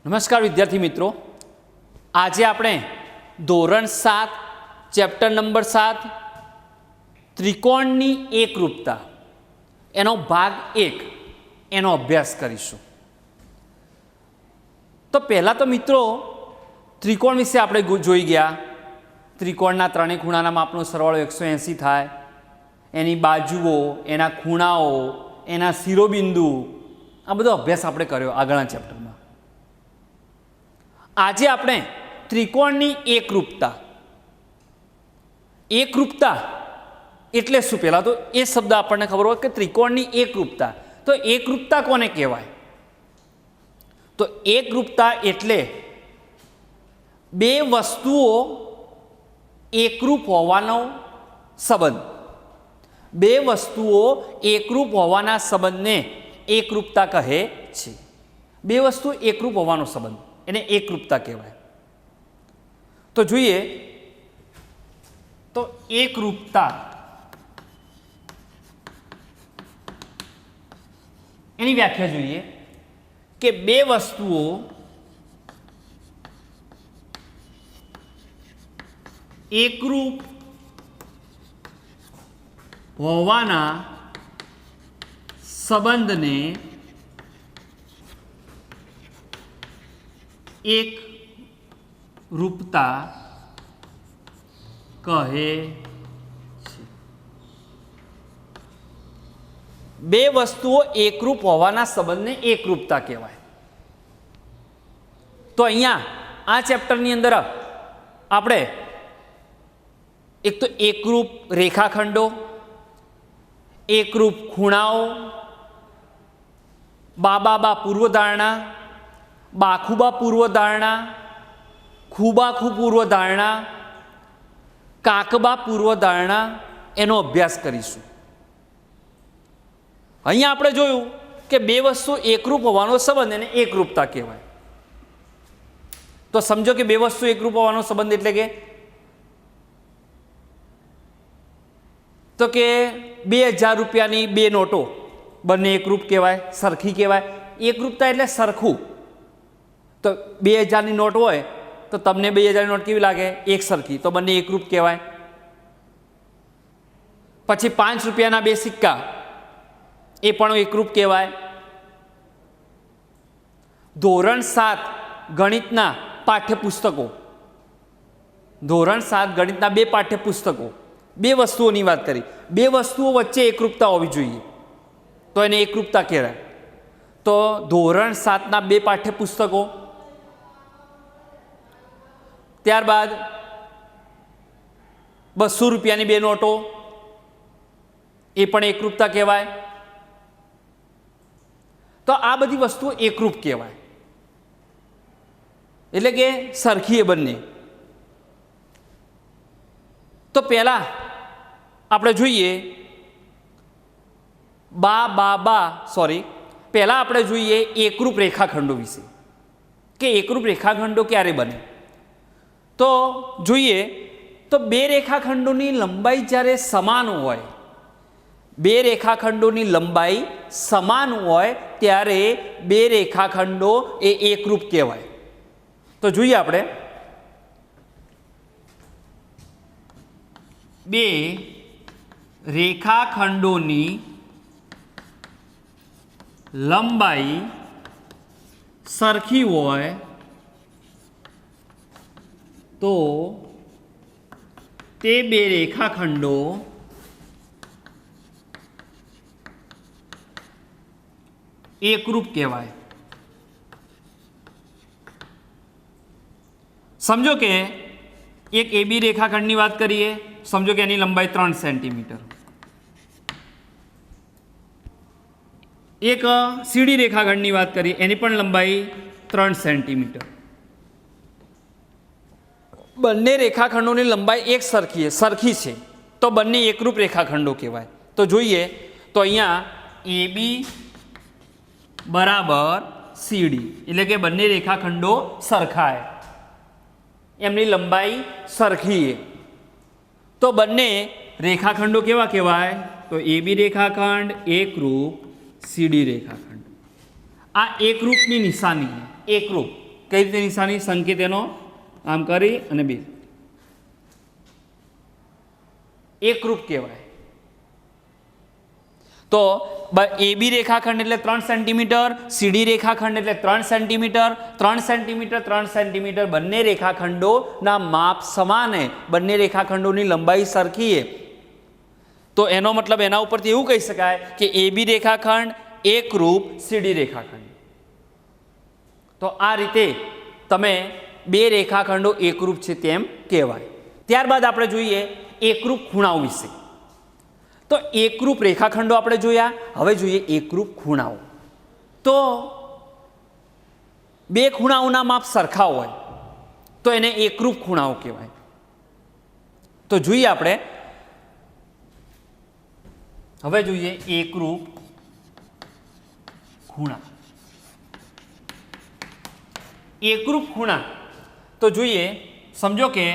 નમસ્કાર વિદ્યાર્થી મિત્રો, આજે આપણે ધોરણ 7 ચેપ્ટર નંબર 7 ત્રિકોણની એકરૂપતા એનો ભાગ 1 એનો અભ્યાસ કરીશું। તો પહેલાં તો મિત્રો ત્રિકોણ વિશે આપણે જોઈ ગયા। ત્રિકોણના ત્રણેય ખૂણાના માપનો સરવાળો 180 થાય, એની બાજુઓ, એના ખૂણાઓ, એના શિરોબિંદુ, આ બધો અભ્યાસ આપણે કર્યો આગળના ચેપ્ટરમાં। આજે આપણે ત્રિકોણની એકરૂપતા એટલે શું, પહેલાં તો એ શબ્દ આપણને ખબર હોય કે ત્રિકોણની એકરૂપતા, તો એકરૂપતા કોને કહેવાય? તો એકરૂપતા એટલે બે વસ્તુઓ એકરૂપ હોવાનો સંબંધ। બે વસ્તુઓ એકરૂપ હોવાના સંબંધને એકરૂપતા કહે છે। બે વસ્તુ એકરૂપ હોવાનો સંબંધ એને એકરૂપતા કહેવાય। તો જોઈએ તો એકરૂપતા એની વ્યાખ્યા જોઈએ કે બે વસ્તુઓ એકરૂપ હોવાના સંબંધને એકરૂપતા કહે છે। બે વસ્તુઓ એકરૂપ હોવાના સંબંધને એકરૂપતા કહેવાય। તો અહીંયા આ ચેપ્ટરની અંદર આપણે એક તો એકરૂપ રેખાખંડો, એકરૂપ ખૂણાઓ, બાબા પૂર્વધારણા, બાખુબા પૂર્વધારણા, ખૂબાખુ પૂર્વધારણા, કાકબા પૂર્વધારણા એનો અભ્યાસ કરીશું। અહીંયા આપણે જોયું કે બે વસ્તુ એકરૂપ હોવાનો સંબંધ એને એકરૂપતા કહેવાય। તો સમજો કે બે વસ્તુ એકરૂપ હોવાનો સંબંધ એટલે કે 2000 રૂપિયાની બે નોટો બંને એકરૂપ કહેવાય, સરખી કહેવાય। એકરૂપતા એટલે સરખું। તો 2000ની નોટ હોય તો તમને 2000ની નોટ કેવી લાગે? એક સરખી, તો બંને એકરૂપ કહેવાય। પછી 5 રૂપિયાના બે સિક્કા એ પણ એકરૂપ કહેવાય। ધોરણ 7 ગણિતના પાઠ્યપુસ્તકો, ધોરણ 7 ગણિતના બે પાઠ્યપુસ્તકો, બે વસ્તુઓની વાત કરી, બે વસ્તુઓ વચ્ચે એકરૂપતા હોવી જોઈએ તો એને એકરૂપતા કહેવાય। તો ધોરણ 7ના બે પાઠ્યપુસ્તકો, ત્યારબાદ 200 રૂપિયાની બે નોટો એ પણ એકરૂપતા કહેવાય। તો આ બધી વસ્તુઓ એકરૂપ કહેવાય, એટલે કે સરખી એ બંને। તો પહેલા આપણે જોઈએ પહેલા આપણે જોઈએ એકરૂપ રેખાખંડો વિશે કે એકરૂપ રેખાખંડો ક્યારે બને। તો જોઈએ તો બે રેખાખંડોની લંબાઈ જ્યારે સમાન હોય, બે રેખાખંડોની લંબાઈ સમાન હોય ત્યારે બે રેખાખંડો એ એકરૂપ કહેવાય। તો જોઈએ આપણે બે રેખાખંડોની લંબાઈ સરખી હોય તો તે બે રેખાખંડો એકરૂપ કહેવાય। સમજો કે એક AB રેખાખંડની વાત કરીએ, સમજો કે એની લંબાઈ 3 સેન્ટીમીટર, એક CD રેખાખંડની વાત કરીએ એની પણ લંબાઈ 3 સેન્ટીમીટર। બંને રેખાખંડોની લંબાઈ એક સરખી છે તો બંને એકરૂપ રેખાખંડો કહેવાય। તો જોઈએ તો અહીંયા AB બરાબર CD એટલે કે બંને રેખાખંડો સરખા, એમની લંબાઈ સરખી, તો બંને રેખાખંડો કેવા કહેવાય? તો AB રેખાખંડ એકરૂપ, CD રેખાખંડ। આ એકરૂપની નિશાની, એકરૂપ કઈ રીતે નિશાની? સંકેત એનો આમ કરી અને 2 એકરૂપ કહેવાય. તો AB રેખાખંડ એટલે 3 સેન્ટીમીટર, CD રેખાખંડ એટલે 3 સેન્ટીમીટર, 3 સેન્ટીમીટર 3 સેન્ટીમીટર બંને રેખાખંડોના માપ સમાને, બંને રેખાખંડોની લંબાઈ સરખી. તો એનો મતલબ એના ઉપરથી એવું કહી શકાય કે AB રેખાખંડ એકરૂપ CD રેખાખંડ. તો આ રીતે તમે બે રેખાખંડો એકરૂપ છે તેમ કહેવાય. ત્યારબાદ આપણે જોઈએ એકરૂપ ખૂણાઓ વિશે. તો એકરૂપ રેખાખંડો આપણે જોયા, હવે જોઈએ એકરૂપ ખૂણાઓ. તો બે ખૂણાઓના માપ સરખા હોય તો એને એકરૂપ ખૂણાઓ કહેવાય. તો જોઈએ આપણે, હવે જોઈએ એકરૂપ ખૂણા. એકરૂપ ખૂણા તો જોઈએ, સમજો કે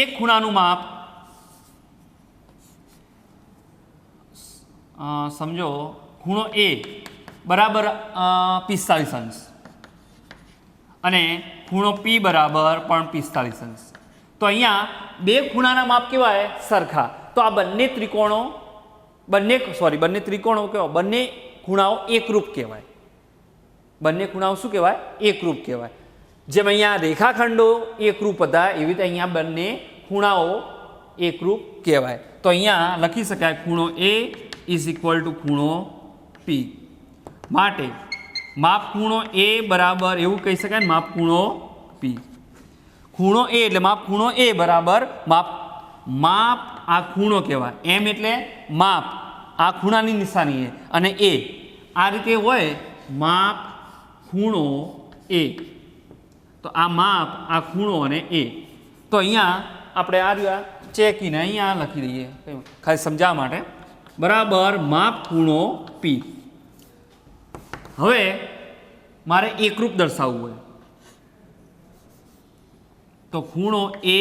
એક ખૂણાનું માપ સમજો ખૂણો A બરાબર 45 અંશ અને ખૂણો P બરાબર પણ 45 અંશ. તો અહીંયા બે ખૂણાના માપ કેવા? સરખા. તો આ બંને ત્રિકોણો બંને ખૂણાઓ એકરૂપ કહેવાય. બંને ખૂણાઓ શું કહેવાય? એકરૂપ કહેવાય. જેમ અહીંયા રેખાખંડો એકરૂપ હતા એવી રીતે અહીંયા બંને ખૂણાઓ એકરૂપ કહેવાય. તો અહીંયા લખી શકાય ખૂણો A ઇઝ ઇક્વલ ટુ ખૂણો P. માટે માપ ખૂણો A બરાબર એવું કહી શકાય, માપ ખૂણો P. ખૂણો A એટલે માપ ખૂણો A બરાબર માપ આ ખૂણો કહેવાય. M એટલે માપ, આ ખૂણાની નિશાની છે, અને A આ રીતે હોય માપ ખૂણો A. તો આ માપ, આ ખૂણો અને A. તો અહીંયા આપણે આ રહ્યા ચેકીને અહીંયા લખી દઈએ ખાલી સમજાવવા માટે, બરાબર માપ ખૂણો P. હવે મારે એકરૂપ દર્શાવવું હોય તો ખૂણો A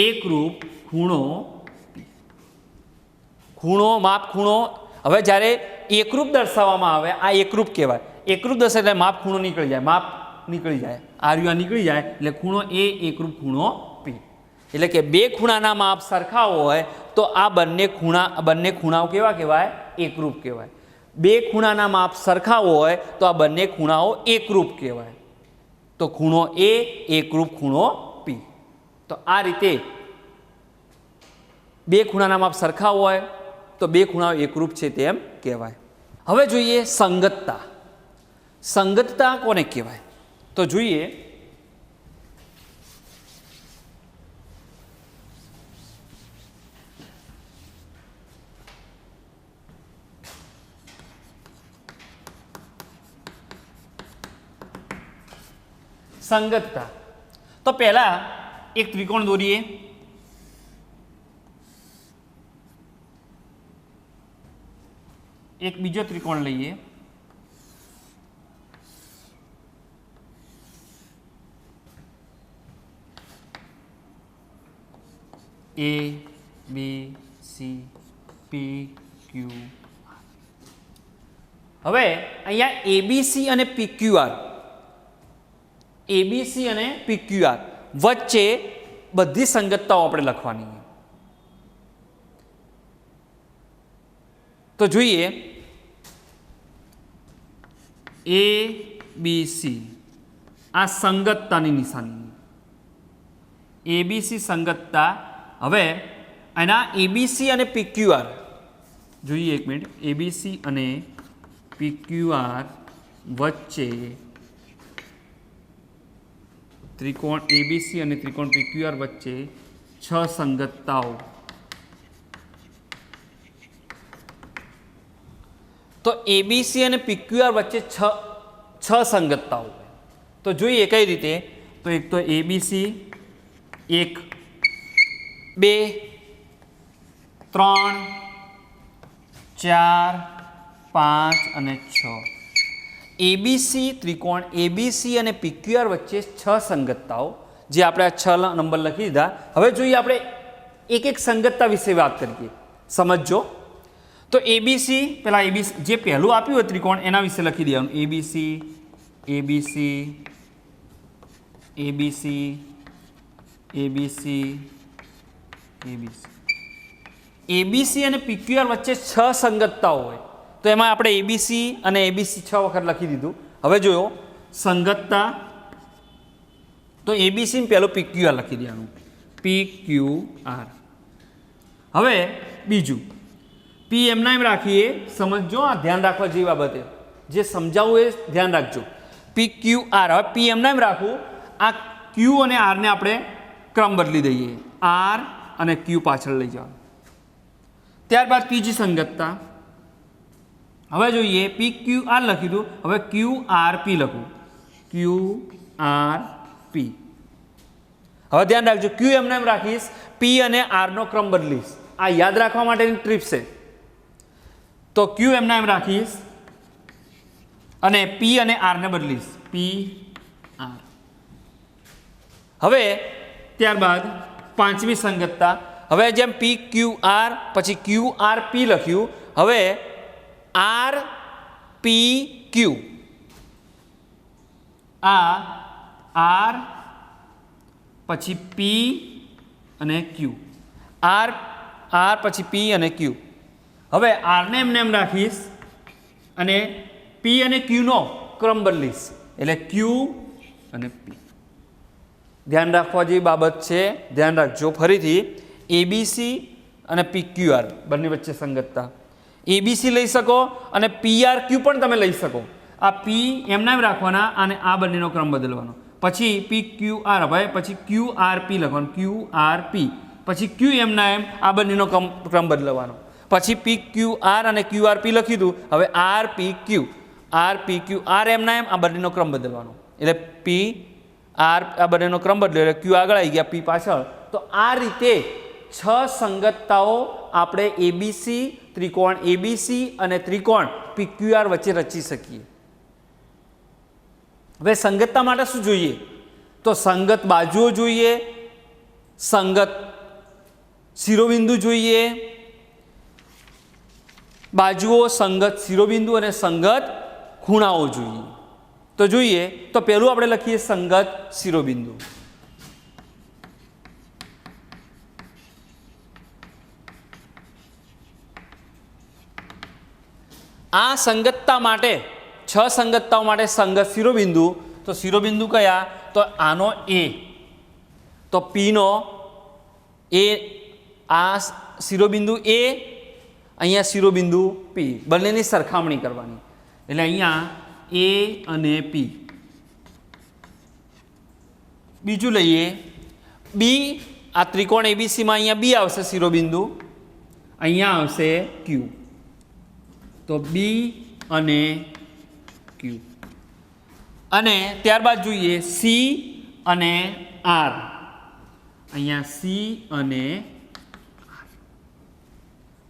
એકરૂપ ખૂણો P. ખૂણો માપ ખૂણો, હવે જ્યારે એકરૂપ દર્શાવવામાં આવે આ એકરૂપ કહેવાય. એકરૂપ દર્શાવે એટલે માપ ખૂણો નીકળી જાય, માપ નીકળી જાય, આર્યા નીકળી જાય એટલે ખૂણો A એકરૂપ ખૂણો P. એટલે કે બે ખૂણાના માપ સરખા હોય તો આ બંને ખૂણાઓ કેવા કહેવાય? એકરૂપ કહેવાય. બે ખૂણાના માપ સરખા હોય તો આ બંને ખૂણાઓ એકરૂપ કહેવાય. તો ખૂણો A એકરૂપ ખૂણો P. તો આ રીતે બે ખૂણાના માપ સરખા હોય તો બે ખૂણાઓ એકરૂપ છે તેમ કહેવાય. હવે જોઈએ સંગતતા. સંગતતા કોને કહેવાય? તો જોઈએ સંગતતા. તો પહેલા એક ત્રિકોણ દોરીએ. એક બીજો ત્રિકોણ લઈએ. A, B, C, P, Q. હવે અહીંયા ABC અને PQR, ABC અને PQR વચ્ચે બધી સંગતતાઓ આપણે લખવાની છે. તો જોઈએ ABC આ સંગતતાની નિશાની, ABC સંગતતા. હવે એના ABC અને PQR જોઈએ, એક મિનિટ. ABC અને PQR વચ્ચે ત્રિકોણ ABC અને ત્રિકોણ PQR વચ્ચે 6 સંગતતાઓ. તો ABC અને PQR વચ્ચે 6 સંગતતાઓ. તો જોઈએ કઈ રીતે. તો એક તો ABC 1, 2, 3, 4, 5 અને 6. ABC ત્રિકોણ ABC અને PQR વચ્ચે 6 સંગતતાઓ, જે આપણે આ 6 નંબર લખી દીધા. હવે જોઈએ આપણે એક એક સંગતતા વિશે વાત કરીએ, સમજો. તો એબીસી પેલા એબીસી જે પહેલું આપ્યું હોય ત્રિકોણ એના વિશે લખી દેવાનું ABC ABC ABC ABC ABC ABC અને પીક્યુઆર વચ્ચે 6 સંગતતાઓ હોય તો એમાં આપણે એબીસી અને એબીસી 6 વખત લખી દીધું. હવે જોયો સંગતતા તો એબીસી પહેલું પીક્યુઆર લખી દેવાનું પીક્યુઆર. હવે બીજું પી એમના એમ રાખીએ સમજો આ ધ્યાન રાખવા જેવી બાબતે જે સમજાવું એ ધ્યાન રાખજો પી ક્યુ આર. હવે પી એમના એમ રાખવું આ ક્યુ અને આરને આપણે ક્રમ બદલી દઈએ આર અને ક્યુ પાછળ લઈ જવાનું. ત્યારબાદ ત્રીજી સંગતતા હવે જોઈએ પી ક્યુ આર લખી દઉં હવે ક્યુ આર પી લખું ક્યુ આર પી. હવે ધ્યાન રાખજો ક્યુ એમને એમ રાખીશ પી અને આરનો ક્રમ બદલીશ આ યાદ રાખવા માટેની ટ્રીપ છે. તો ક્યુ એમના એમ રાખીશ અને પી અને આરને બદલીશ પી આર. હવે ત્યારબાદ પાંચમી સંગતતા હવે જેમ પી ક્યુ આર પછી ક્યુ આર પી લખ્યું હવે આર પી ક્યુ આ આર પછી પી અને ક્યુ આર આર પછી પી અને ક્યુ. હવે આરને એમને એમ રાખીશ અને પી અને ક્યુનો ક્રમ બદલીશ એટલે ક્યુ અને પી. ધ્યાન રાખવા જેવી બાબત છે ધ્યાન રાખજો. ફરીથી એબીસી અને પી ક્યુ આર બંને વચ્ચે સંગતતા એબીસી લઈ શકો અને પી આર ક્યુ પણ તમે લઈ શકો. આ પી એમના એમ રાખવાના અને આ બંનેનો ક્રમ બદલવાનો. પછી પી ક્યુ આર હવે પછી ક્યુ આર પી લખવાનું ક્યુ આર પી પછી ક્યુ એમના એમ આ બંનેનો ક્રમ બદલવાનો. પછી પી ક્યુ આર અને ક્યુ આર પી લખી દઉં હવે આર પી ક્યુ આર એમના એમ આ બંનેનો ક્રમ બદલવાનો એટલે પી આર આ બંનેનો ક્રમ બદલ્યો એટલે ક્યુ આગળ આવી ગયા પી પાછળ. તો આ રીતે 6 સંગતતાઓ આપણે એબીસી ત્રિકોણ એબીસી અને ત્રિકોણ પીક્યુઆર વચ્ચે રચી શકીએ. હવે સંગતતા માટે શું જોઈએ તો સંગત બાજુઓ જોઈએ સંગત શિરોબિંદુ જોઈએ બાજુઓ સંગત શિરોબિંદુ અને સંગત ખૂણાઓ જોઈએ. તો જોઈએ તો પહેલું આપણે લખીએ સંગત શિરોબિંદુ. આ સંગતતા માટે 6 સંગતતાઓ માટે સંગત શિરોબિંદુ તો શિરોબિંદુ કયા તો આનો એ તો પીનો એ આ શિરોબિંદુ એ અહીંયા શિરોબિંદુ પી બંનેની સરખામણી કરવાની એટલે અહીંયા એ અને પી. બીજું લઈએ બી આ ત્રિકોણ એબીસીમાં અહીંયા બી આવશે શિરોબિંદુ અહીંયા આવશે ક્યુ તો બી અને ક્યુ. અને ત્યારબાદ જોઈએ સી અને આર અહીંયા સી અને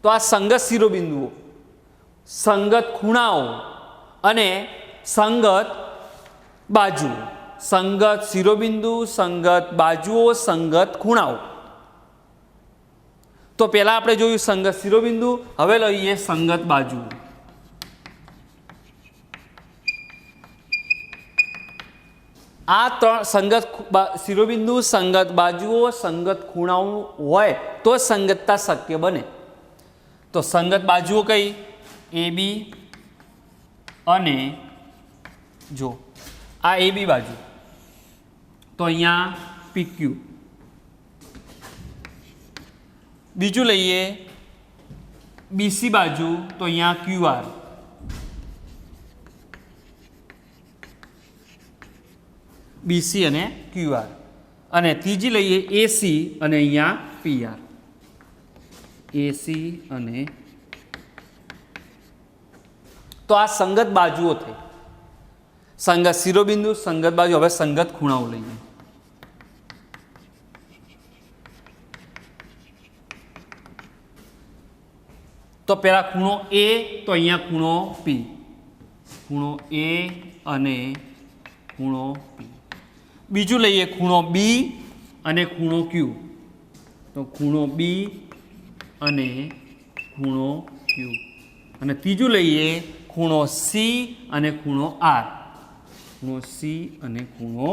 તો આ સંગત શિરોબિંદુઓ સંગત ખૂણાઓ અને સંગત બાજુઓ સંગત શિરોબિંદુ સંગત બાજુઓ સંગત ખૂણાઓ. તો પહેલા આપણે જોયું સંગત શિરોબિંદુ હવે લઈએ સંગત બાજુઓ. આ 3 સંગત શિરોબિંદુ સંગત બાજુઓ સંગત ખૂણાઓ હોય તો સંગતતા શક્ય બને. તો સંગત બાજુઓ કઈ એ બી અને જો આ એ બી બાજુ તો અહીંયા પીક્યુ. બીજું લઈએ બીસી બાજુ તો અહીંયા ક્યુ આર બીસી અને ક્યુ આર. અને ત્રીજી લઈએ એસી અને અહીંયા પી આર એસી અને તો આ સંગત બાજુઓ થઈ સંગત શિરોબિંદુ સંગત બાજુ. હવે સંગત ખૂણાઓ લઈએ તો પહેલા ખૂણો એ તો અહીંયા ખૂણો પી ખૂણો એ અને ખૂણો પી. બીજું લઈએ ખૂણો બી અને ખૂણો ક્યુ તો ખૂણો બી અને ખૂણો ક્યુ. અને ત્રીજું લઈએ ખૂણો સી અને ખૂણો આર. ખૂણો સી અને ખૂણો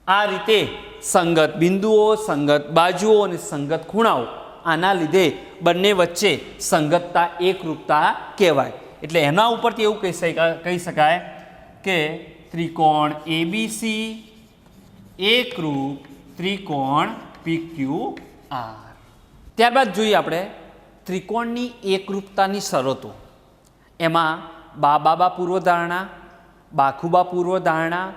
આ રીતે સંગત બિંદુઓ, સંગત બાજુઓ અને સંગત ખૂણાઓ, આના લીધે બંને વચ્ચે સંગતતા એકરૂપતા કહેવાય. એટલે એના ઉપરથી એવું કહી શકાય કે ત્રિકોણ એબીસી એકરૂપ ત્રિકોણ PQR. ત્યારબાદ જોઈએ આપણે ત્રિકોણની એકરૂપતાની શરતો. એમાં બાબા પૂર્વધારણા, બાખુબા પૂર્વધારણા,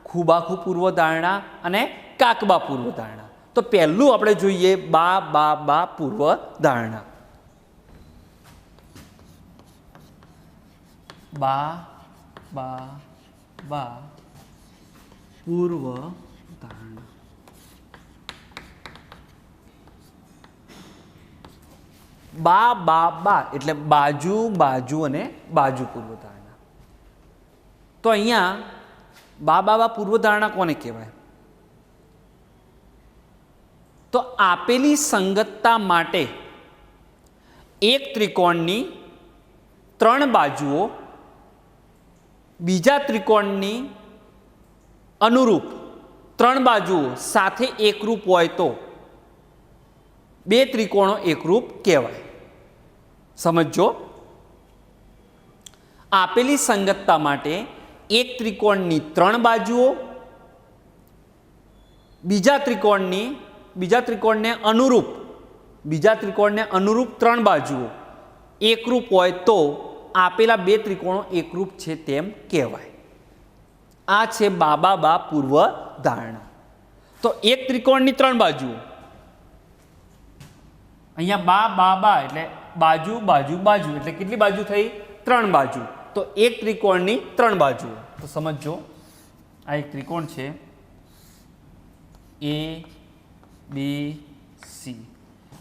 ખૂબાખુ પૂર્વધારણા અને કાકબા પૂર્વધારણા. તો પહેલું આપણે જોઈએ બા પૂર્વધારણા. બા પૂર્વધારણા. બા એટલે બાજુ અને બાજુ પૂર્વધારણા. તો અહીંયા બા પૂર્વધારણા કોને કહેવાય? તો આપેલી સંગતતા માટે એક ત્રિકોણની 3 બાજુઓ બીજા ત્રિકોણની અનુરૂપ 3 બાજુઓ સાથે એકરૂપ હોય તો 2 ત્રિકોણો એકરૂપ કહેવાય. સમજો, આપેલી સંગતતા માટે એક ત્રિકોણની 3 બાજુઓ બીજા ત્રિકોણને અનુરૂપ 3 બાજુઓ એકરૂપ હોય તો આપેલા 2 ત્રિકોણો એકરૂપ છે તેમ કહેવાય. આ છે બા પૂર્વ ધારણા. તો એક ત્રિકોણની 3 બાજુઓ, અહીંયા બા એટલે બાજુ એટલે કેટલી બાજુ થઈ? 3 બાજુ. તો એક ત્રિકોણની 3 બાજુઓ. તો સમજો, આ એક ત્રિકોણ છે ABC.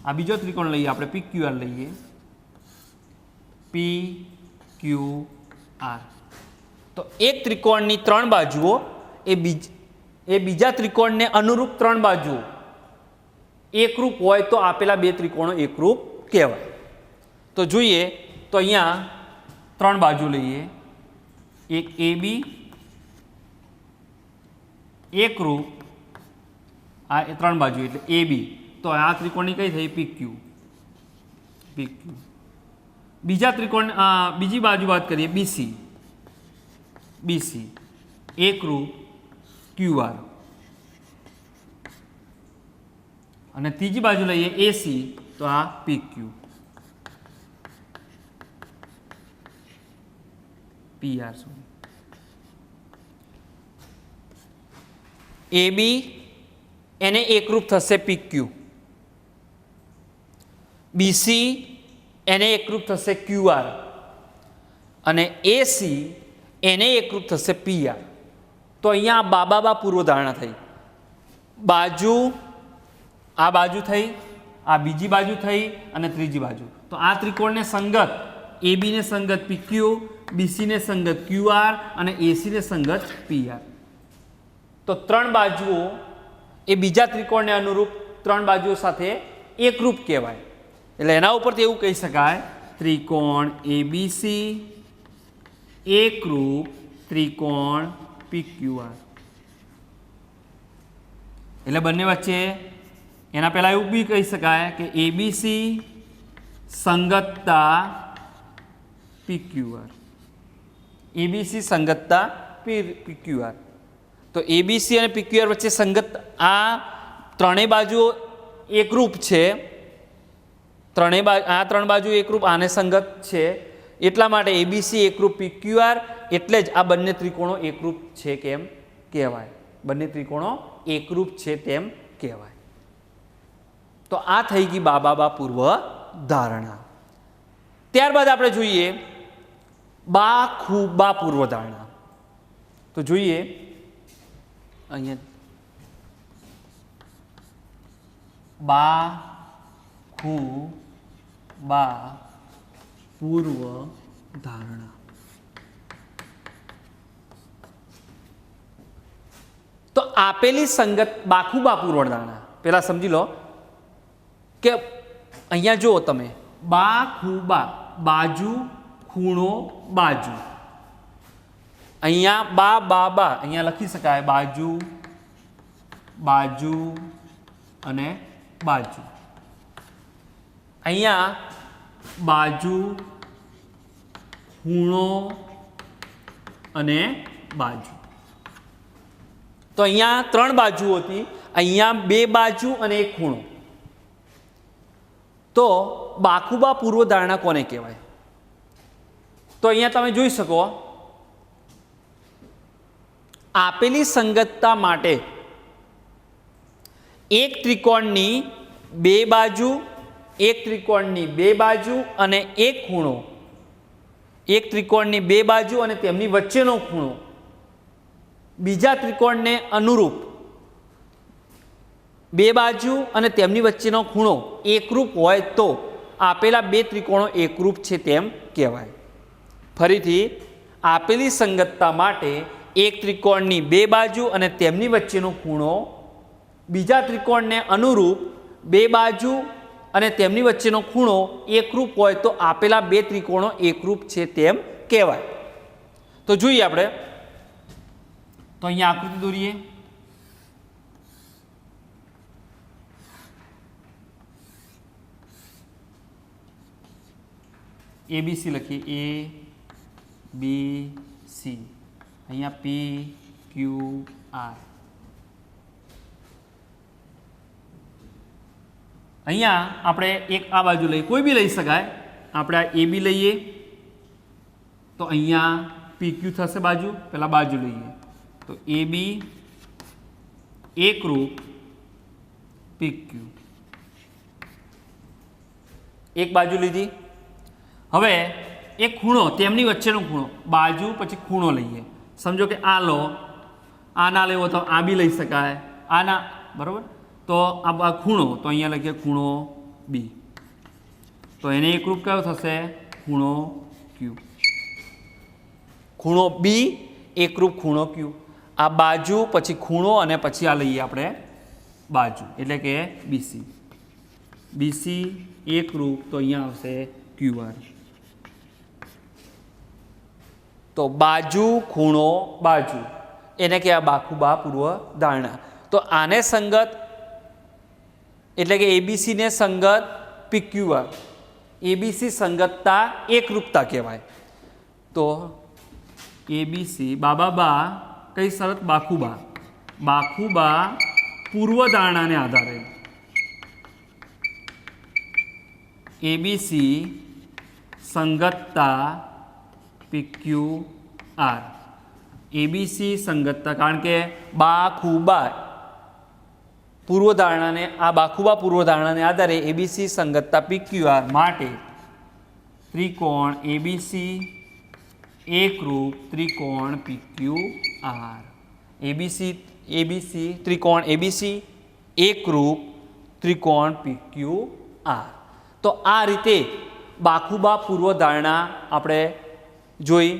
આ બીજો ત્રિકોણ લઈએ આપણે, PQR લઈએ. PQR. તો એક ત્રિકોણની 3 બાજુઓ એ બીજા ત્રિકોણને અનુરૂપ 3 બાજુઓ એકરૂપ હોય તો આપેલા 2 ત્રિકોણો એકરૂપ કહેવાય. તો જોઈએ, તો અહીંયા 3 બાજુ લઈએ. એક AB એકરૂપ, આ 3 બાજુ એટલે AB. તો આ ત્રિકોણની કઈ થઈ? PQ. બીજા ત્રિકોણ બીજી બાજુ વાત કરીએ BC એકરૂપ QR. અને ત્રીજી બાજુ લઈએ AC, તો આ PQ. PR AB એને એકરૂપ થશે PQ. BC એને એકરૂપ થશે QR અને AC એને એકરૂપ થશે PR. તો અહીંયા બા પૂર્વધારણા થઈ. બાજુ, આ બાજુ થઈ, આ બીજી બાજુ થઈ અને ત્રીજી બાજુ. તો આ ત્રિકોણને સંગત AB ને સંગત PQ, BC ને સંગત QR અને AC ને સંગત PR. તો 3 બાજુઓ એ બીજા ત્રિકોણને અનુરૂપ 3 બાજુઓ સાથે એકરૂપ કહેવાય. એટલે એના ઉપરથી એવું કહી શકાય ત્રિકોણ ABC એકરૂપ ત્રિકોણ PQR. એટલે બંને વચ્ચે એના પહેલાં એવું બી કહી શકાય કે ABC સંગતતા PQR. ABC સંગતતા PQR. તો ABC અને PQR વચ્ચે સંગત, આ ત્રણેય બાજુઓ એકરૂપ છે. આ 3 બાજુ એકરૂપ આને સંગત છે. એટલા માટે ABC એકરૂપ PQR, એટલે જ આ બંને ત્રિકોણો એકરૂપ છે કેમ કહેવાય. બંને ત્રિકોણો એકરૂપ છે તેમ કહેવાય. તો આ થઈ ગઈ બા પૂર્વ ધારણા. ત્યારબાદ આપણે જોઈએ બા પૂર્વ ધારણા. તો જોઈએ અહીંયા બા પૂર્વ ધારણા. તો આપેલી સંગત બાખુબા પૂર્વ ધારણા પહેલા સમજી લો કે અહીંયા જુઓ તમે, બાખુબા બાજુ ખૂણો બાજુ. અહીંયા બા બા બા અહીંયા લખી શકાય બાજુ બાજુ અને બાજુ. અહીંયા બાજુ ખૂણો અને બાજુ. તો અહીંયા 3 બાજુ હતી, અહીંયા 2 બાજુ અને એક ખૂણો. તો બાખુબા પૂર્વધારણા કોને કહેવાય? તો અહીંયા તમે જોઈ શકો આપેલી સંગતતા માટે એક ત્રિકોણની 2 બાજુ, એક ત્રિકોણની 2 બાજુ અને એક ખૂણો, એક ત્રિકોણની 2 બાજુ અને તેમની વચ્ચેનો ખૂણો બીજા ત્રિકોણને અનુરૂપ 2 બાજુ અને તેમની વચ્ચેનો ખૂણો એકરૂપ હોય તો આપેલા 2 ત્રિકોણો એકરૂપ છે તેમ કહેવાય. ફરીથી આપેલી સંગતતા માટે એક ત્રિકોણની 2 બાજુ અને તેમની વચ્ચેનો ખૂણો બીજા ત્રિકોણને અનુરૂપ 2 બાજુ અને તેમની વચ્ચેનો ખૂણો એકરૂપ હોય તો આપેલા 2 ત્રિકોણો એકરૂપ છે તેમ કહેવાય. તો જોઈએ આપણે. તો અહીંયા આકૃતિ દોરીએ. ABC લખીએ, ABC. અહીંયા P Q R. અહીંયા આપણે એક આ બાજુ લઈએ, કોઈ બી લઈ શકાય. આપણે આ AB લઈએ તો અહીંયા PQ થશે બાજુ, પહેલા બાજુ લઈએ તો AB એકરૂપ PQ. એક બાજુ લીધી. હવે એક ખૂણો, તેમની વચ્ચેનો ખૂણો, બાજુ પછી ખૂણો લઈએ. સમજો કે આ લો, આ ના લેવો તો આ બી લઈ શકાય, આ ના, બરાબર. તો આ ખૂણો, તો અહીંયા લખીએ ખૂણો B. તો એને એકરૂપ કયો થશે? ખૂણો Q. ખૂણો B એકરૂપ ખૂણો Q. આ બાજુ પછી ખૂણો અને પછી આ લઈએ આપણે બાજુ, એટલે કે BC. BC એકરૂપ તો અહીંયા આવશે QR. તો બાજુ ખૂણો બાજુ એને કહેવાય બાખુબા પૂર્વધારણા. તો આને સંગત એટલે કે ABC ને સંગત PQR. ABC સંગતતા એકરૂપતા કહેવાય. તો ABC બા કઈ શરત? બાખુબા. બાખુબા પૂર્વધારણાને આધારે ABC સંગતતા PQR. ABC સંગતતા, કારણ કે બાખુબા પૂર્વધારણાને, આ બાખુબા પૂર્વધારણાને આધારે ABC સંગતતા PQR માટે ત્રિકોણ ABC એકરૂપ ત્રિકોણ PQR. ABC ત્રિકોણ ABC એકરૂપ ત્રિકોણ PQR. તો આ રીતે બાખુબા પૂર્વધારણા આપણે જોઈ,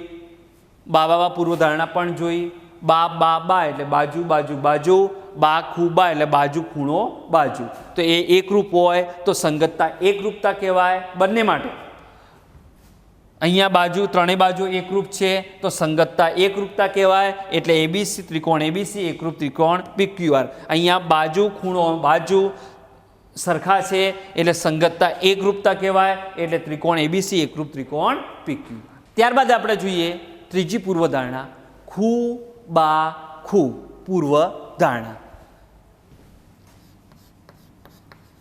બાબા પૂર્વધારણા પણ જોઈ. બા એટલે બાજુ બાજુ બાજુ, બાખુબા એટલે બાજુ ખૂણો બાજુ. તો એ એકરૂપ હોય તો સંગતતા એકરૂપતા કહેવાય બંને માટે. અહીંયા બાજુ, ત્રણેય બાજુ એકરૂપ છે તો સંગતતા એકરૂપતા કહેવાય, એટલે ABC ત્રિકોણ ABC એકરૂપ ત્રિકોણ PQR. અહીંયા બાજુ ખૂણો બાજુ સરખા છે એટલે સંગતતા એકરૂપતા કહેવાય, એટલે ત્રિકોણ ABC એકરૂપ ત્રિકોણ PQR. ત્યારબાદ આપણે જોઈએ ત્રીજી પૂર્વધારણા, ખૂ બા ખૂ પૂર્વધારણા.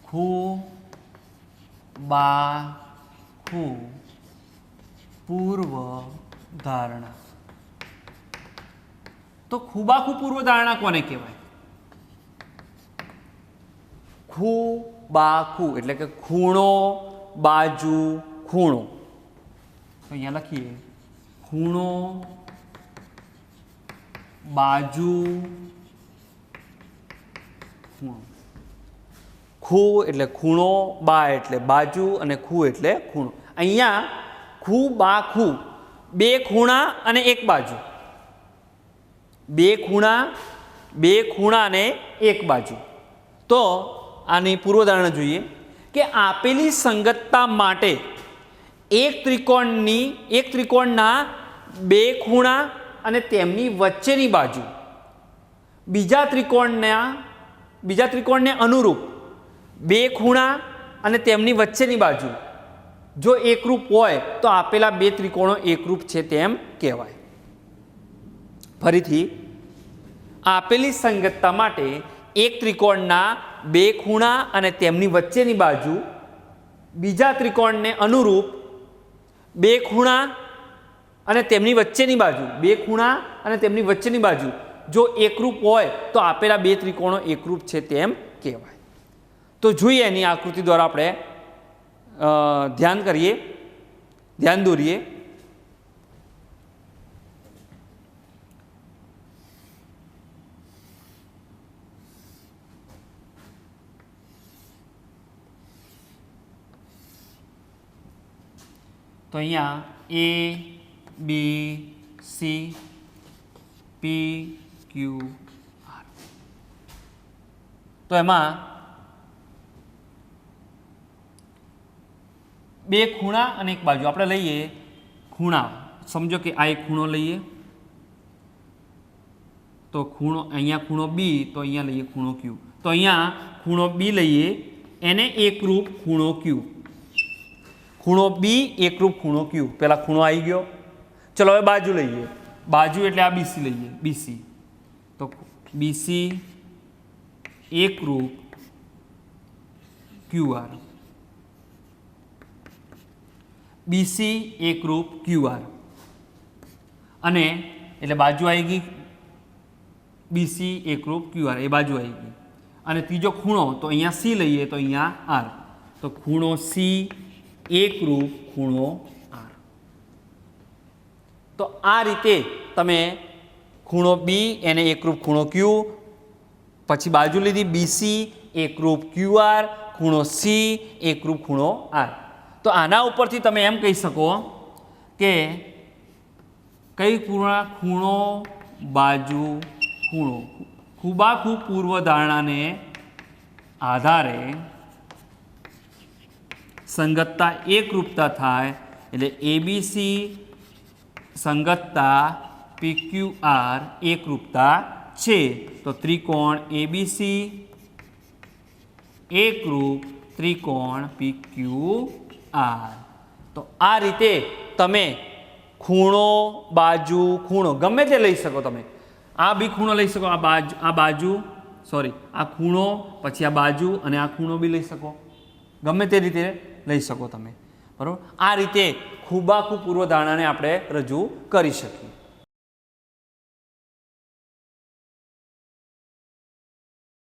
ખૂ બા ખૂ પૂર્વધારણા. તો ખૂબાખૂ પૂર્વધારણા કોને કહેવાય? ખૂ બાખૂ એટલે કે ખૂણો બાજુ ખૂણો. તો અહીંયા લખીએ ખૂણો બાજુ ખૂણો. ખૂ એટલે ખૂણો, બા એટલે બાજુ અને ખૂ એટલે ખૂણો. અહીંયા ખૂ બા ખૂ, 2 ખૂણા અને એક બાજુ. 2 ખૂણા અને એક બાજુ. તો આની પૂર્વધારણા જોઈએ કે આપેલી સંગતતા માટે એક ત્રિકોણના બે ખૂણા અને તેમની વચ્ચેની બાજુ બીજા ત્રિકોણને અનુરૂપ બે ખૂણા અને તેમની વચ્ચેની બાજુ જો એકરૂપ હોય તો આપેલા બે ત્રિકોણો એકરૂપ છે તેમ કહેવાય. ફરીથી, આપેલી સંગતતા માટે એક ત્રિકોણના બે ખૂણા અને તેમની વચ્ચેની બાજુ બીજા ત્રિકોણને અનુરૂપ બે ખૂણા અને તેમની વચ્ચેની બાજુ જો એકરૂપ હોય તો આપેલા બે ત્રિકોણો એકરૂપ છે તેમ કહેવાય. તો જોઈએ એની આકૃતિ દ્વારા આપણે ધ્યાન દોરીએ. તો અહીંયા A, B, C, P, Q, R. તો એમાં બે ખૂણા અને એક બાજુ આપણે લઈએ. ખૂણા સમજો કે આ એક ખૂણો લઈએ તો અહીંયા ખૂણો B, તો અહીંયા લઈએ ખૂણો Q. તો અહીંયા ખૂણો B લઈએ, એને એકરૂપ ખૂણો Q. ખૂણો B એકરૂપ ખૂણો Q. પહેલા ખૂણો આવી ગયો. ચલો હવે બાજુ લઈએ. બાજુ એટલે આ BC લઈએ. BC તો BC એકરૂપ QR. BC એકરૂપ QR અને એટલે બાજુ આવી ગઈ BC એકરૂપ QR, એ બાજુ આવી ગઈ. અને ત્રીજો ખૂણો તો અહીંયા C લઈએ તો અહીંયા R. તો ખૂણો C એકરૂપ ખૂણો R. તો આ રીતે તમે ખૂણો B એને એકરૂપ ખૂણો Q, પછી બાજુ લીધી BC એકરૂપ QR, ખૂણો C એકરૂપ ખૂણો R. તો આના ઉપરથી તમે એમ કહી શકો કે કઈ ખૂણો બાજુ ખૂણો ખૂબાખૂબ પૂર્વ ધારણાને આધારે સંગતતા એકરૂપતા થાય એટલે ABC સંગતતા PQR એકરૂપતા છે. તો ત્રિકોણ ABC એકરૂપ ત્રિકોણ PQR. તો આ રીતે તમે ખૂણો બાજુ ખૂણો ગમે તે લઈ શકો. તમે આ બી ખૂણો લઈ શકો, આ ખૂણો પછી આ બાજુ અને આ ખૂણો બી લઈ શકો. ગમે તે રીતે લઈ શકો તમે, બરાબર. આ રીતે ખૂબાખૂબ પૂર્વધારણાને આપણે રજૂ કરી શકીએ.